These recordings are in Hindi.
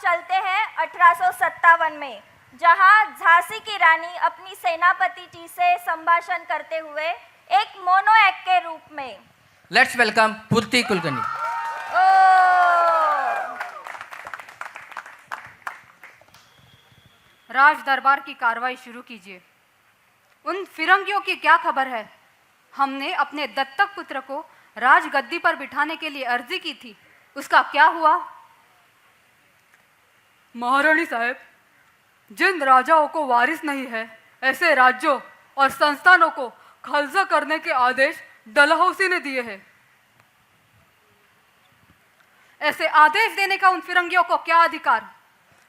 चलते हैं 1857 में, जहां झांसी की रानी अपनी सेनापति जी से संभाषण करते हुए एक मोनो एक्ट के रूप में। लेट्स वेलकम पूर्ति कुलकर्णी। राज दरबार की कार्रवाई शुरू कीजिए। उन फिरंगियों की क्या खबर है? हमने अपने दत्तक पुत्र को राजगद्दी पर बिठाने के लिए अर्जी की थी, उसका क्या हुआ? महारानी साहब, जिन राजाओं को वारिस नहीं है ऐसे राज्यों और संस्थानों को खल्जा करने के आदेश डलहौसी ने दिए हैं। ऐसे आदेश देने का उन फिरंगियों को क्या अधिकार?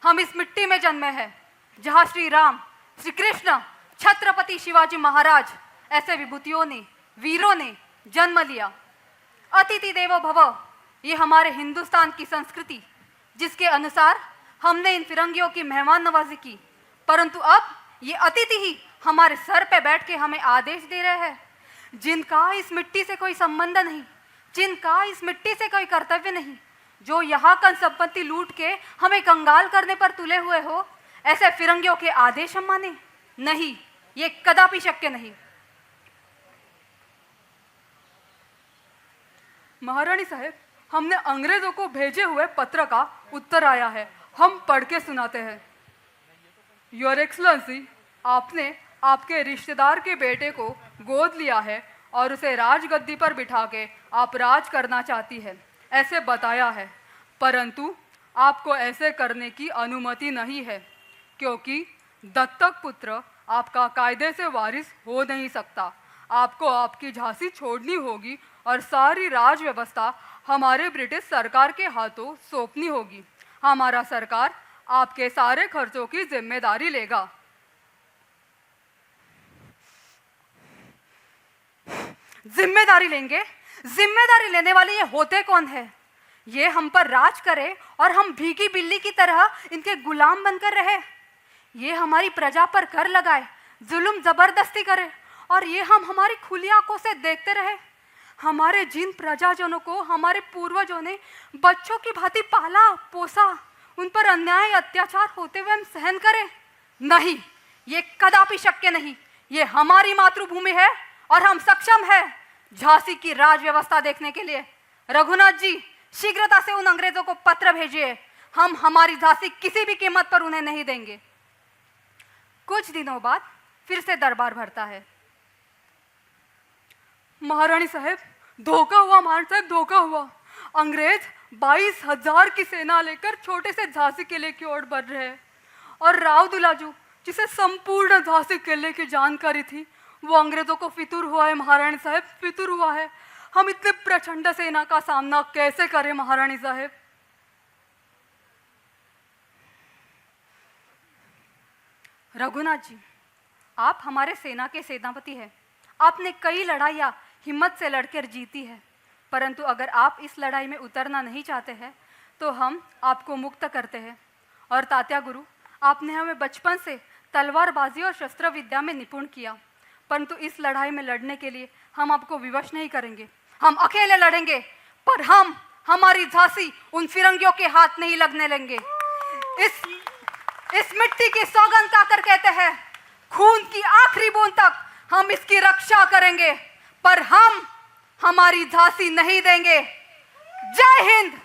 हम इस मिट्टी में जन्मे हैं जहां श्री राम, श्री कृष्ण, छत्रपति शिवाजी महाराज ऐसे विभूतियों ने, वीरों ने जन्म लिया। अतिथि देवो भव, ये हमारे हिंदुस्तान की संस्कृति, जिसके अनुसार हमने इन फिरंगियों की मेहमान नवाजी की, परंतु अब ये अतिथि ही हमारे सर पे बैठ के हमें आदेश दे रहे हैं, जिनका इस मिट्टी से कोई संबंध नहीं, जिनका इस मिट्टी से कोई कर्तव्य नहीं, जो यहाँ का संपत्ति लूट के हमें कंगाल करने पर तुले हुए हो, ऐसे फिरंगियों के आदेश हम माने? नहीं, ये कदापि शक्य नहीं। महारानी साहब, हमने अंग्रेजों को भेजे हुए पत्र का उत्तर आया है, हम पढ़ के सुनाते हैं। योर एक्सलेंसी, आपने आपके रिश्तेदार के बेटे को गोद लिया है और उसे राजगद्दी पर बिठा के आप राज करना चाहती है, ऐसे बताया है, परंतु आपको ऐसे करने की अनुमति नहीं है, क्योंकि दत्तक पुत्र आपका कायदे से वारिस हो नहीं सकता। आपको आपकी झांसी छोड़नी होगी और सारी राज व्यवस्था हमारे ब्रिटिश सरकार के हाथों सौंपनी होगी। हमारा सरकार आपके सारे खर्चों की जिम्मेदारी लेगा। जिम्मेदारी लेंगे? जिम्मेदारी लेने वाले ये होते कौन है? ये हम पर राज करे और हम भीगी बिल्ली की तरह इनके गुलाम बनकर रहे। ये हमारी प्रजा पर कर लगाए, जुल्म जबरदस्ती करे और ये हम हमारी खुली आंखों से देखते रहे। हमारे जिन प्रजाजनों को हमारे पूर्वजों ने बच्चों की भांति पाला पोसा, उन पर अन्याय अत्याचार होते हुए हम सहन करें? नहीं, ये कदापि शक्य नहीं। ये हमारी मातृभूमि है और हम सक्षम है झांसी की राज व्यवस्था देखने के लिए। रघुनाथ जी, शीघ्रता से उन अंग्रेजों को पत्र भेजिए। हम हमारी झांसी किसी भी कीमत पर उन्हें नहीं देंगे। कुछ दिनों बाद फिर से दरबार भरता है। महारानी साहब, धोखा हुआ महारानी साहब, धोखा हुआ। अंग्रेज 22,000 की सेना लेकर छोटे से झांसी किले की ओर बढ़ रहे हैं और राव दुलाजू, जिसे संपूर्ण झांसी किले की जानकारी थी, वो अंग्रेजों को फितूर हुआ है महारानी साहब, फितूर हुआ है। हम इतने प्रचंड सेना का सामना कैसे करें महारानी साहब? रघुनाथ जी, आप हमारे सेना के सेनापति हैं। आपने कई लड़ाइयाँ हिम्मत से लड़कर जीती है, परंतु अगर आप इस लड़ाई में उतरना नहीं चाहते हैं तो हम आपको मुक्त करते हैं। और तात्या गुरु, आपने हमें बचपन से तलवारबाजी और शस्त्र विद्या में निपुण किया, परंतु इस लड़ाई में लड़ने के लिए हम आपको विवश नहीं करेंगे। हम अकेले लड़ेंगे, पर हम हमारी झांसी उन फिरंगियों के हाथ नहीं लगने लेंगे। इस मिट्टी की सौगंध खाकर कहते हैं, खून की आखिरी बूंद तक हम इसकी रक्षा करेंगे, पर हम हमारी झांसी नहीं देंगे। जय हिंद।